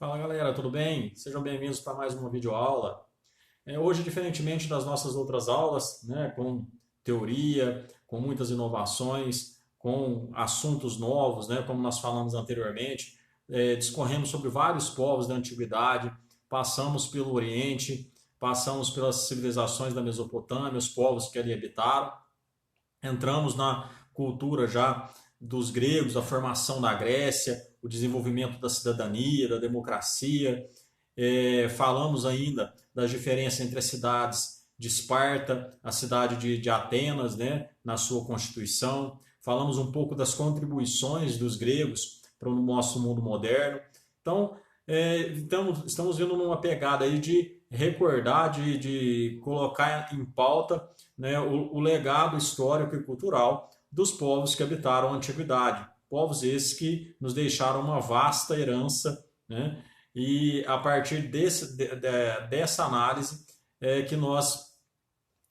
Fala galera, tudo bem? Sejam bem-vindos para mais uma videoaula. Hoje, diferentemente das nossas outras aulas, né, com teoria, com muitas inovações, com assuntos novos, né, como nós falamos anteriormente, discorremos sobre vários povos da antiguidade, passamos pelo Oriente, passamos pelas civilizações da Mesopotâmia, os povos que ali habitaram, entramos na cultura já dos gregos, a formação da Grécia, o desenvolvimento da cidadania, da democracia. Falamos ainda das diferenças entre as cidades de Esparta, a cidade de Atenas, né, na sua constituição. Falamos um pouco das contribuições dos gregos para o nosso mundo moderno. Então, estamos vindo numa pegada aí de recordar, de colocar em pauta, né, o legado histórico e cultural dos povos que habitaram a antiguidade. Povos esses que nos deixaram uma vasta herança, né? E a partir dessa análise que nós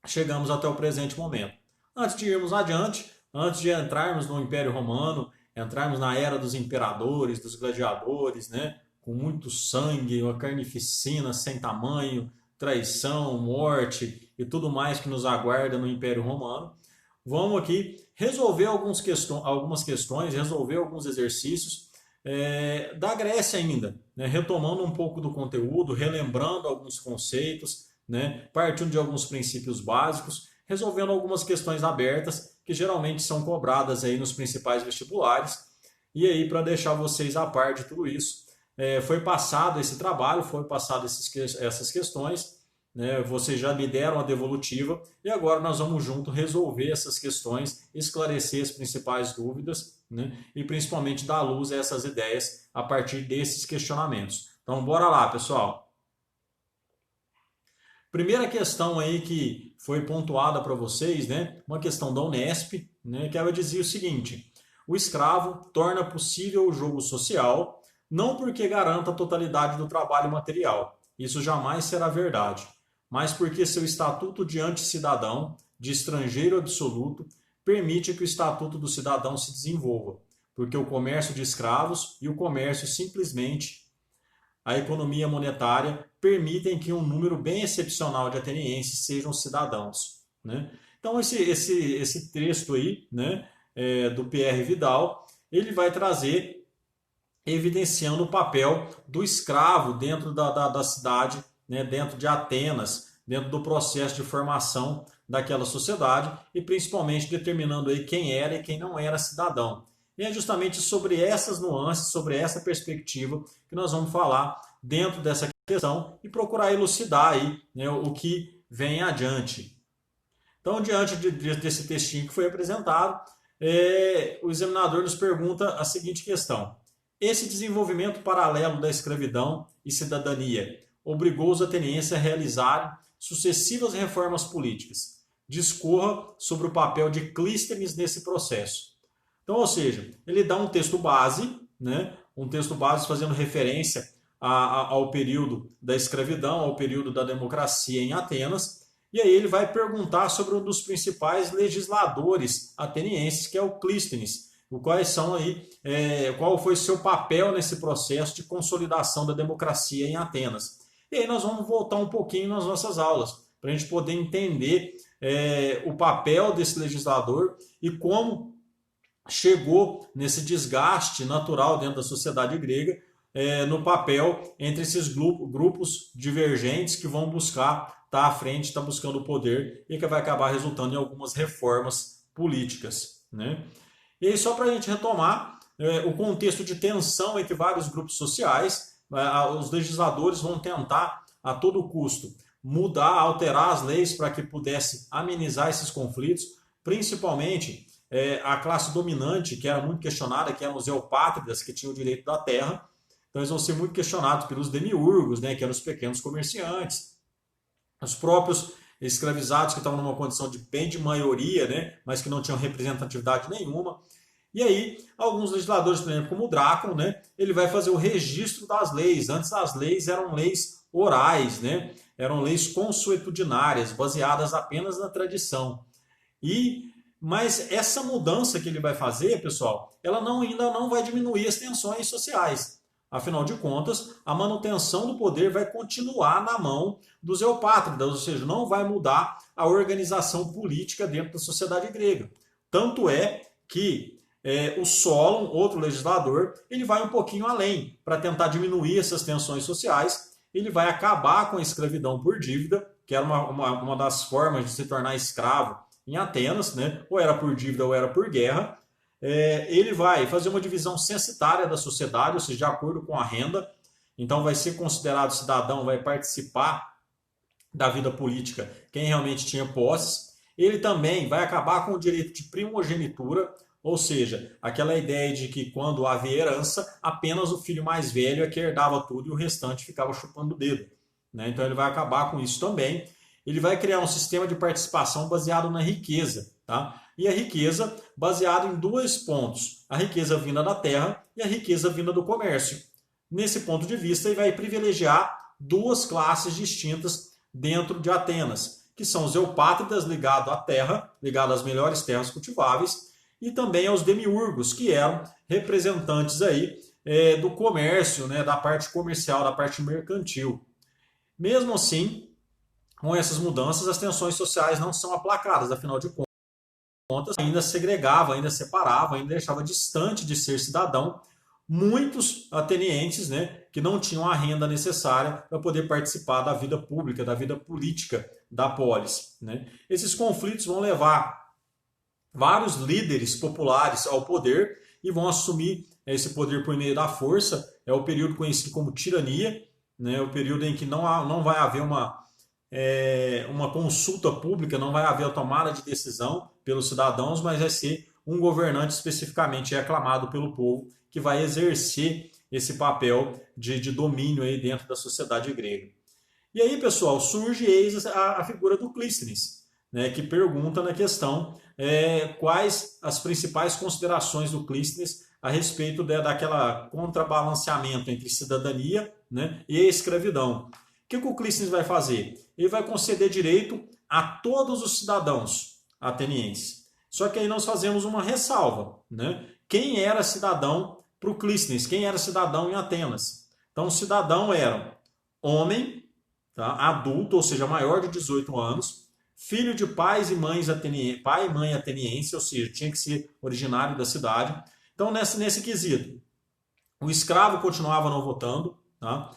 chegamos até o presente momento. Antes de irmos adiante, antes de entrarmos no Império Romano, entrarmos na era dos imperadores, dos gladiadores, né? Com muito sangue, uma carnificina sem tamanho, traição, morte e tudo mais que nos aguarda no Império Romano, vamos aqui resolver algumas questões, resolver alguns exercícios da Grécia ainda, né? Retomando um pouco do conteúdo, relembrando alguns conceitos, né? Partindo de alguns princípios básicos, resolvendo algumas questões abertas que geralmente são cobradas aí nos principais vestibulares. E aí, para deixar vocês a par de tudo isso, foi passado esse trabalho, foi passado essas questões, né? Vocês já me deram a devolutiva e agora nós vamos junto resolver essas questões, esclarecer as principais dúvidas, né? E principalmente dar luz a essas ideias a partir desses questionamentos. Então, bora lá, pessoal. Primeira questão aí que foi pontuada para vocês, né? Uma questão da Unesp, né? Que ela dizia o seguinte: o escravo torna possível o jogo social, não porque garanta a totalidade do trabalho material. Isso jamais será verdade, mas porque seu estatuto de anticidadão, de estrangeiro absoluto, permite que o estatuto do cidadão se desenvolva, porque o comércio de escravos e o comércio simplesmente a economia monetária permitem que um número bem excepcional de atenienses sejam cidadãos, né? Então esse texto aí, né, do Pierre Vidal, ele vai trazer evidenciando o papel do escravo dentro da cidade, né, dentro de Atenas, dentro do processo de formação daquela sociedade e principalmente determinando aí quem era e quem não era cidadão. E é justamente sobre essas nuances, sobre essa perspectiva que nós vamos falar dentro dessa questão e procurar elucidar aí, né, o que vem adiante. Então, diante desse textinho que foi apresentado, o examinador nos pergunta a seguinte questão: esse desenvolvimento paralelo da escravidão e cidadania obrigou os atenienses a realizarem sucessivas reformas políticas. Discorra sobre o papel de Clístenes nesse processo. Então, ou seja, ele dá um texto base, né? Um texto base fazendo referência ao período da escravidão, ao período da democracia em Atenas, e aí ele vai perguntar sobre um dos principais legisladores atenienses, que é o Clístenes, qual foi seu papel nesse processo de consolidação da democracia em Atenas. E aí nós vamos voltar um pouquinho nas nossas aulas, para a gente poder entender o papel desse legislador e como chegou nesse desgaste natural dentro da sociedade grega, no papel entre esses grupos divergentes que vão buscar estar à frente, estar buscando o poder e que vai acabar resultando em algumas reformas políticas, né? E aí, só para a gente retomar, o contexto de tensão entre vários grupos sociais, os legisladores vão tentar, a todo custo, mudar, alterar as leis para que pudesse amenizar esses conflitos, principalmente a classe dominante, que era muito questionada, que eram os eupátridas, que tinham o direito da terra. Então, eles vão ser muito questionados pelos demiurgos, né, que eram os pequenos comerciantes, os próprios escravizados que estavam numa condição de bem de maioria, né, mas que não tinham representatividade nenhuma. E aí, alguns legisladores, por exemplo, como o Drácula, né, ele vai fazer o registro das leis. Antes as leis eram leis orais, né, eram leis consuetudinárias, baseadas apenas na tradição. Mas essa mudança que ele vai fazer, pessoal, ela ainda não vai diminuir as tensões sociais. Afinal de contas, a manutenção do poder vai continuar na mão dos eupátridas, ou seja, não vai mudar a organização política dentro da sociedade grega. Tanto é que o Solon, outro legislador, ele vai um pouquinho além para tentar diminuir essas tensões sociais. Ele vai acabar com a escravidão por dívida, que era uma das formas de se tornar escravo em Atenas, né? Ou era por dívida ou era por guerra. Ele vai fazer uma divisão censitária da sociedade, ou seja, de acordo com a renda. Então vai ser considerado cidadão, vai participar da vida política quem realmente tinha posses. Ele também vai acabar com o direito de primogenitura, ou seja, aquela ideia de que quando havia herança, apenas o filho mais velho é que herdava tudo e o restante ficava chupando o dedo, né? Então ele vai acabar com isso também. Ele vai criar um sistema de participação baseado na riqueza, tá? E a riqueza baseada em dois pontos, a riqueza vinda da terra e a riqueza vinda do comércio. Nesse ponto de vista, ele vai privilegiar duas classes distintas dentro de Atenas, que são os eupátridas ligados à terra, ligados às melhores terras cultiváveis, e também aos demiurgos, que eram representantes aí do comércio, né, da parte comercial, da parte mercantil. Mesmo assim, com essas mudanças, as tensões sociais não são aplacadas, afinal de contas, ainda segregava, ainda separava, ainda deixava distante de ser cidadão muitos atenienses, né, que não tinham a renda necessária para poder participar da vida pública, da vida política da polis, né? Esses conflitos vão levar vários líderes populares ao poder e vão assumir esse poder por meio da força. É o período conhecido como tirania, né? O período em que não vai haver uma consulta pública, não vai haver a tomada de decisão pelos cidadãos, mas vai ser um governante especificamente aclamado pelo povo que vai exercer esse papel de domínio aí dentro da sociedade grega. E aí, pessoal, surge eis a figura do Clístenes, né, que pergunta na questão quais as principais considerações do Clístenes a respeito daquela contrabalanceamento entre cidadania, né, e a escravidão. O que o Clístenes vai fazer? Ele vai conceder direito a todos os cidadãos atenienses. Só que aí nós fazemos uma ressalva, né? Quem era cidadão para o Clístenes? Quem era cidadão em Atenas? Então, o cidadão era homem, tá, adulto, ou seja, maior de 18 anos, filho de pais e mães atenienses, pai e mãe ateniense, ou seja, tinha que ser originário da cidade. Então, nesse quesito, o escravo continuava não votando, tá?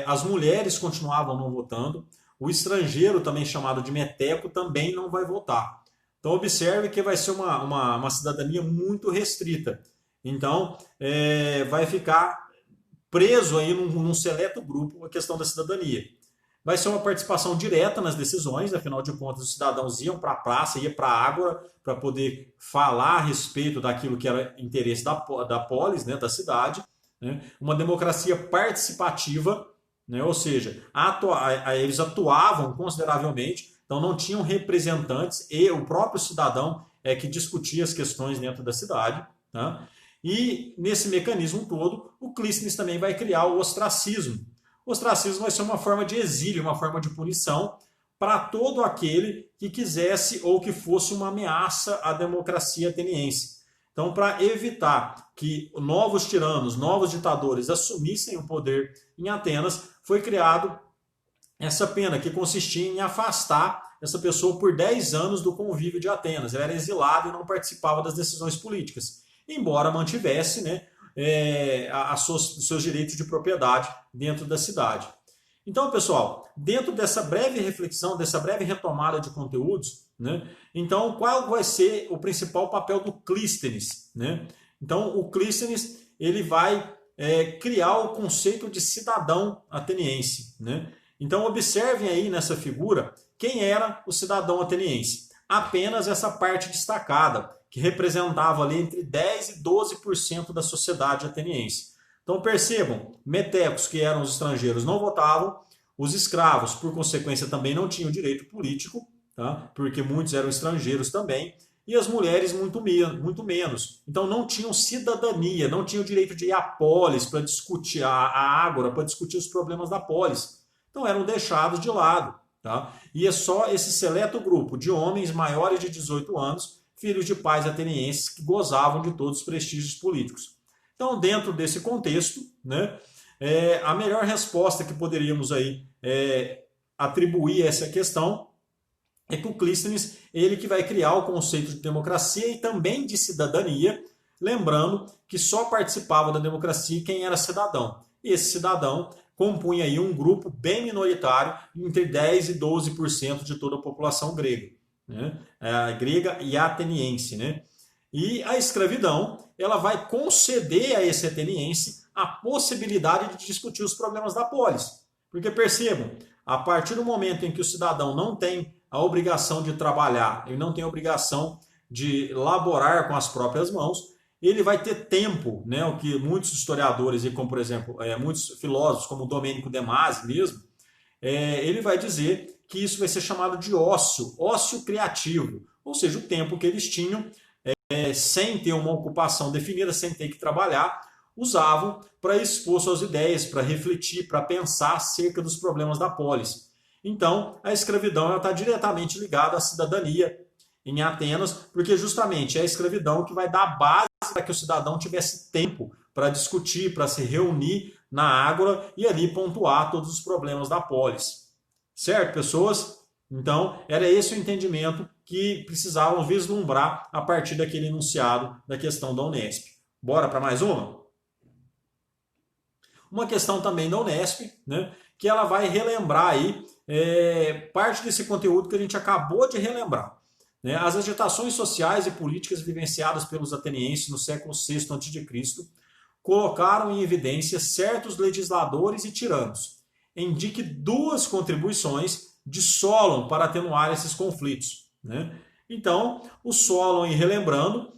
As mulheres continuavam não votando, o estrangeiro, também chamado de meteco, também não vai votar. Então, observe que vai ser uma cidadania muito restrita. Então, vai ficar preso aí num seleto grupo a questão da cidadania. Vai ser uma participação direta nas decisões, afinal de contas, os cidadãos iam para a praça, iam para a ágora para poder falar a respeito daquilo que era interesse da polis, né, da cidade. Né? Uma democracia participativa, né? Ou seja, eles atuavam consideravelmente, então não tinham representantes e o próprio cidadão que discutia as questões dentro da cidade. Tá? E nesse mecanismo todo, o Clístenes também vai criar o ostracismo. O ostracismo vai ser uma forma de exílio, uma forma de punição para todo aquele que quisesse ou que fosse uma ameaça à democracia ateniense. Então, para evitar que novos tiranos, novos ditadores assumissem o poder em Atenas, foi criado essa pena que consistia em afastar essa pessoa por 10 anos do convívio de Atenas. Ele era exilado e não participava das decisões políticas, embora mantivesse, né, os seus direitos de propriedade dentro da cidade. Então, pessoal, dentro dessa breve reflexão, dessa breve retomada de conteúdos, né, então qual vai ser o principal papel do Clístenes? Né? Então, o Clístenes ele vai criar o conceito de cidadão ateniense. Né? Então, observem aí nessa figura quem era o cidadão ateniense. Apenas essa parte destacada, que representava ali entre 10% e 12% da sociedade ateniense. Então percebam, metecos, que eram os estrangeiros, não votavam, os escravos, por consequência, também não tinham direito político, tá? Porque muitos eram estrangeiros também, e as mulheres muito menos. Então não tinham cidadania, não tinham direito de ir à polis para discutir, a ágora, para discutir os problemas da polis. Então eram deixados de lado. Tá? E é só esse seleto grupo de homens maiores de 18 anos, filhos de pais atenienses, que gozavam de todos os prestígios políticos. Então, dentro desse contexto, né, a melhor resposta que poderíamos aí atribuir a essa questão é que o Clístenes, ele que vai criar o conceito de democracia e também de cidadania, lembrando que só participava da democracia quem era cidadão. E esse cidadão compunha aí um grupo bem minoritário, entre 10% e 12% de toda a população grega, né? Grega e ateniense, né? E a escravidão, ela vai conceder a esse ateniense a possibilidade de discutir os problemas da polis. Porque percebam, a partir do momento em que o cidadão não tem a obrigação de trabalhar, ele não tem a obrigação de laborar com as próprias mãos, ele vai ter tempo, né, o que muitos historiadores, e como por exemplo, muitos filósofos, como Domênico de Masi mesmo, ele vai dizer que isso vai ser chamado de ócio criativo, ou seja, o tempo que eles tinham sem ter uma ocupação definida, sem ter que trabalhar, usavam para expor suas ideias, para refletir, para pensar acerca dos problemas da polis. Então, a escravidão está diretamente ligada à cidadania em Atenas, porque justamente é a escravidão que vai dar base para que o cidadão tivesse tempo para discutir, para se reunir na ágora e ali pontuar todos os problemas da polis. Certo, pessoas? Então, era esse o entendimento que precisavam vislumbrar a partir daquele enunciado da questão da Unesp. Bora para mais uma? Uma questão também da Unesp, né, que ela vai relembrar aí parte desse conteúdo que a gente acabou de relembrar. Né? As agitações sociais e políticas vivenciadas pelos atenienses no século VI a.C. colocaram em evidência certos legisladores e tiranos, em que duas contribuições de Solon para atenuar esses conflitos. Né? Então, o Solon, relembrando,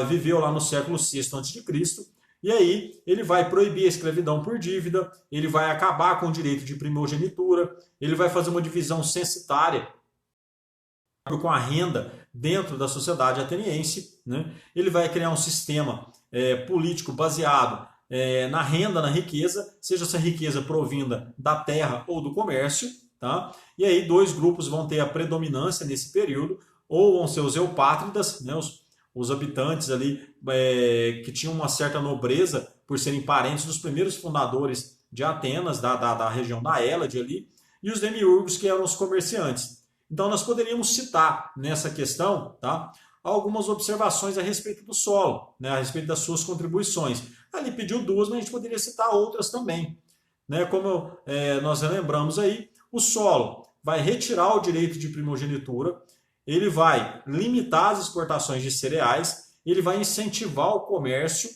viveu lá no século VI a.C., e aí ele vai proibir a escravidão por dívida, ele vai acabar com o direito de primogenitura, ele vai fazer uma divisão censitária com a renda dentro da sociedade ateniense, né? Ele vai criar um sistema político baseado na renda, na riqueza, seja essa riqueza provinda da terra ou do comércio, tá? E aí dois grupos vão ter a predominância nesse período, ou vão ser os eupátridas, né? Os habitantes ali que tinham uma certa nobreza por serem parentes dos primeiros fundadores de Atenas, da região da Hélade ali, e os demiurgos, que eram os comerciantes. Então nós poderíamos citar nessa questão, tá, algumas observações a respeito do solo, né, a respeito das suas contribuições. Ali pediu duas, mas a gente poderia citar outras também. Né, como nós lembramos aí, o solo vai retirar o direito de primogenitura, ele vai limitar as exportações de cereais, ele vai incentivar o comércio,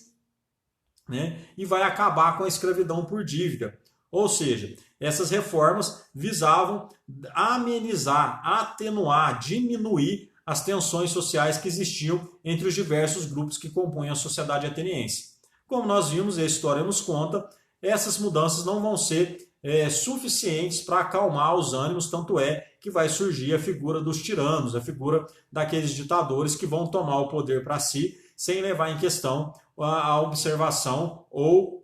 né, e vai acabar com a escravidão por dívida. Ou seja, essas reformas visavam amenizar, atenuar, diminuir as tensões sociais que existiam entre os diversos grupos que compõem a sociedade ateniense. Como nós vimos, a história nos conta, essas mudanças não vão ser suficientes para acalmar os ânimos, tanto é que vai surgir a figura dos tiranos, a figura daqueles ditadores que vão tomar o poder para si, sem levar em questão a observação ou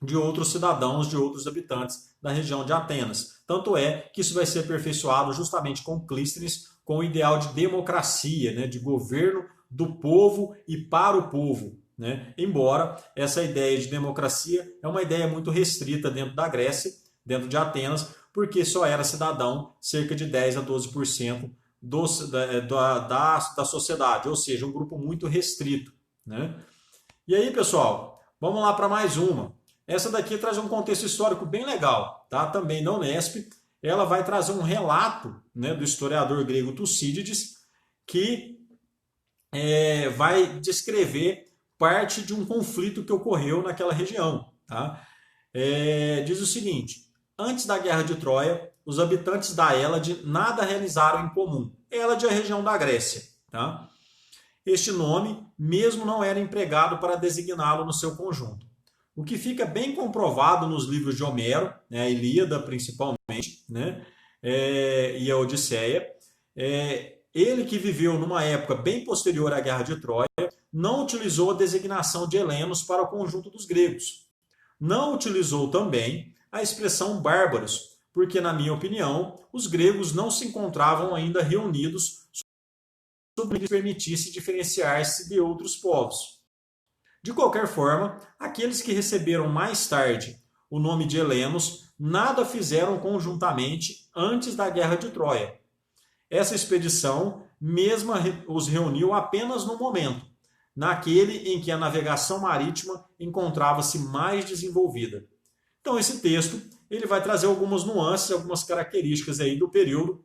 de outros cidadãos, de outros habitantes da região de Atenas. Tanto é que isso vai ser aperfeiçoado justamente com Clístenes, com o ideal de democracia, né, de governo do povo e para o povo. Né? Embora essa ideia de democracia é uma ideia muito restrita dentro da Grécia, dentro de Atenas, porque só era cidadão cerca de 10 a 12% da sociedade, ou seja, um grupo muito restrito. Né? E aí, pessoal, vamos lá para mais uma. Essa daqui traz um contexto histórico bem legal, tá? Também da Unesp. Ela vai trazer um relato, né, do historiador grego Tucídides, que vai descrever parte de um conflito que ocorreu naquela região. Tá? Diz o seguinte: antes da Guerra de Troia, os habitantes da Hélade nada realizaram em comum. Hélade é a região da Grécia. Tá? Este nome mesmo não era empregado para designá-lo no seu conjunto. O que fica bem comprovado nos livros de Homero, né, a Ilíada principalmente, né, e a Odisseia, ele que viveu numa época bem posterior à Guerra de Troia, não utilizou a designação de helenos para o conjunto dos gregos. Não utilizou também a expressão bárbaros, porque, na minha opinião, os gregos não se encontravam ainda reunidos sobre que permitisse diferenciar-se de outros povos. De qualquer forma, aqueles que receberam mais tarde o nome de helenos nada fizeram conjuntamente antes da Guerra de Troia. Essa expedição mesma os reuniu apenas no momento, naquele em que a navegação marítima encontrava-se mais desenvolvida. Então esse texto ele vai trazer algumas nuances, algumas características aí do período,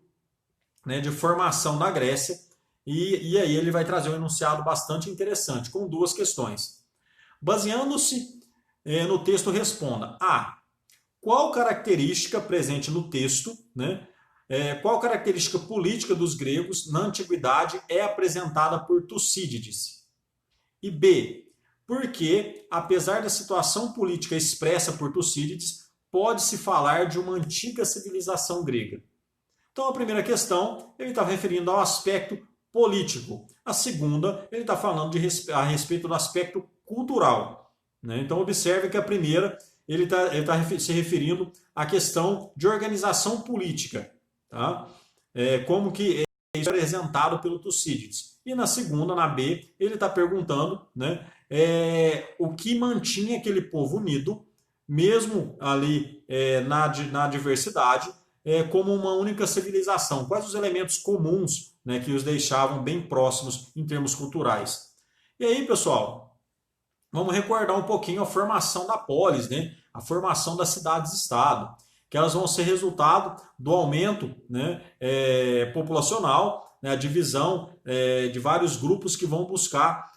né, de formação da Grécia, e aí ele vai trazer um enunciado bastante interessante, com duas questões. Baseando-se no texto, responda: A. Qual característica presente no texto, né, qual característica política dos gregos na antiguidade é apresentada por Tucídides? E B. Por que, apesar da situação política expressa por Tucídides, pode-se falar de uma antiga civilização grega? Então, a primeira questão, ele está referindo ao aspecto político. A segunda, ele está falando a respeito do aspecto cultural, né? Então, observe que a primeira, ele tá se referindo à questão de organização política, tá? Como que é apresentado pelo Tucídides. E na segunda, na B, ele está perguntando, né, o que mantinha aquele povo unido, mesmo ali na diversidade, como uma única civilização. Quais os elementos comuns, né, que os deixavam bem próximos em termos culturais? E aí, pessoal, vamos recordar um pouquinho a formação da polis, né, a formação das cidades-estado, que elas vão ser resultado do aumento, né, populacional, né, a divisão de vários grupos que vão buscar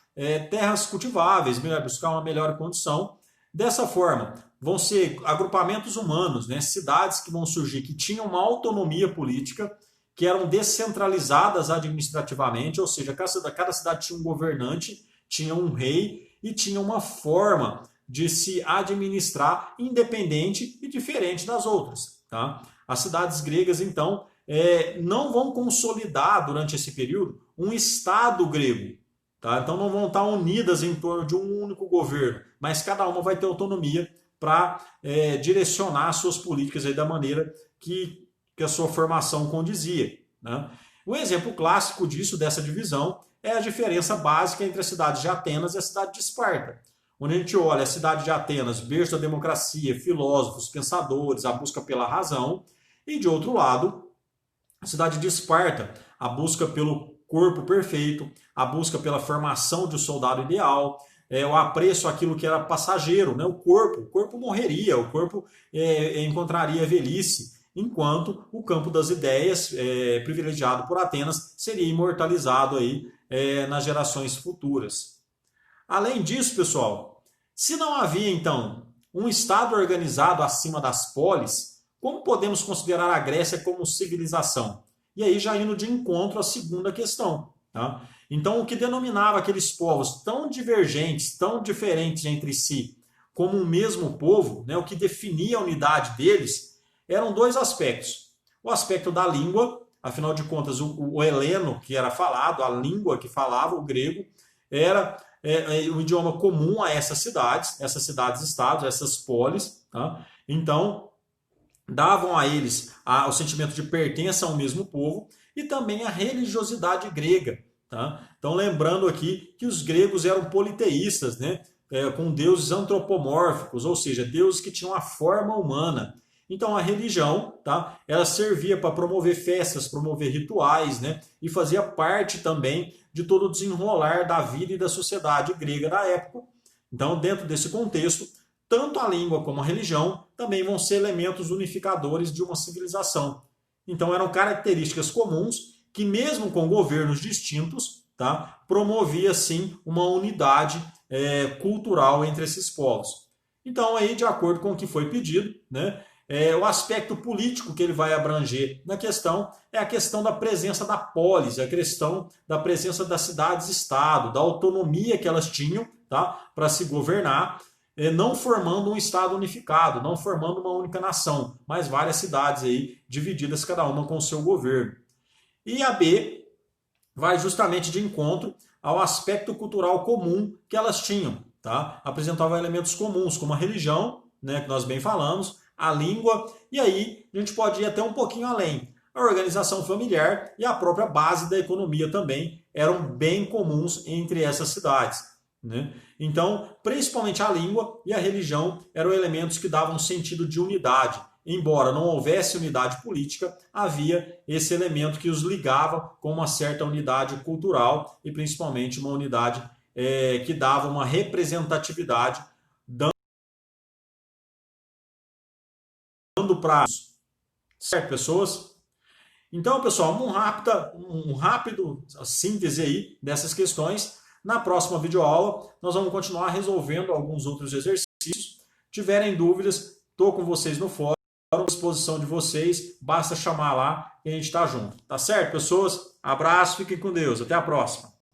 terras cultiváveis, buscar uma melhor condição. Dessa forma, vão ser agrupamentos humanos, né, cidades que vão surgir que tinham uma autonomia política, que eram descentralizadas administrativamente, ou seja, cada cidade tinha um governante, tinha um rei e tinha uma forma de se administrar independente e diferente das outras. Tá? As cidades gregas, então, não vão consolidar durante esse período um Estado grego. Tá? Então não vão estar unidas em torno de um único governo, mas cada uma vai ter autonomia para direcionar suas políticas aí da maneira que a sua formação condizia. Né? Um exemplo clássico disso, dessa divisão, é a diferença básica entre a cidade de Atenas e a cidade de Esparta. Onde a gente olha a cidade de Atenas, berço da democracia, filósofos, pensadores, a busca pela razão, e de outro lado, a cidade de Esparta, a busca pelo corpo perfeito, a busca pela formação de um soldado ideal, o apreço àquilo que era passageiro, né? O corpo morreria, o corpo encontraria velhice, enquanto o campo das ideias, privilegiado por Atenas, seria imortalizado aí, nas gerações futuras. Além disso, pessoal, se não havia, então, um Estado organizado acima das polis, como podemos considerar a Grécia como civilização? E aí já indo de encontro à segunda questão. Tá? Então, o que denominava aqueles povos tão divergentes, tão diferentes entre si, como um mesmo povo, né, o que definia a unidade deles, eram dois aspectos. O aspecto da língua, afinal de contas, o heleno que era falado, a língua que falava, o grego, era um idioma comum a essas cidades-estados, essas polis. Tá? Então, davam a eles o sentimento de pertença ao mesmo povo e também a religiosidade grega. Tá? Então, lembrando aqui que os gregos eram politeístas, né? Com deuses antropomórficos, ou seja, deuses que tinham a forma humana. Então, a religião, tá? Ela servia para promover festas, promover rituais, né? E fazia parte também de todo o desenrolar da vida e da sociedade grega da época. Então, dentro desse contexto, tanto a língua como a religião também vão ser elementos unificadores de uma civilização. Então, eram características comuns que, mesmo com governos distintos, tá, promovia, sim, uma unidade cultural entre esses povos. Então, aí, de acordo com o que foi pedido, né, o aspecto político que ele vai abranger na questão é a questão da presença da polis, a questão da presença das cidades-estado, da autonomia que elas tinham, tá, para se governar, não formando um Estado unificado, não formando uma única nação, mas várias cidades aí divididas, cada uma com o seu governo. E a B vai justamente de encontro ao aspecto cultural comum que elas tinham. Tá? Apresentava elementos comuns, como a religião, né, que nós bem falamos, a língua, e aí a gente pode ir até um pouquinho além. A organização familiar e a própria base da economia também eram bem comuns entre essas cidades. né? Então, principalmente a língua e a religião eram elementos que davam sentido de unidade. Embora não houvesse unidade política, havia esse elemento que os ligava com uma certa unidade cultural e principalmente uma unidade que dava uma representatividade, dando para certo, pessoas. Então, pessoal, um rápido síntese aí dessas questões. Na próxima videoaula, nós vamos continuar resolvendo alguns outros exercícios. Se tiverem dúvidas, estou com vocês no fórum, à disposição de vocês. Basta chamar lá e a gente está junto. Tá certo, pessoas? Abraço, fiquem com Deus. Até a próxima.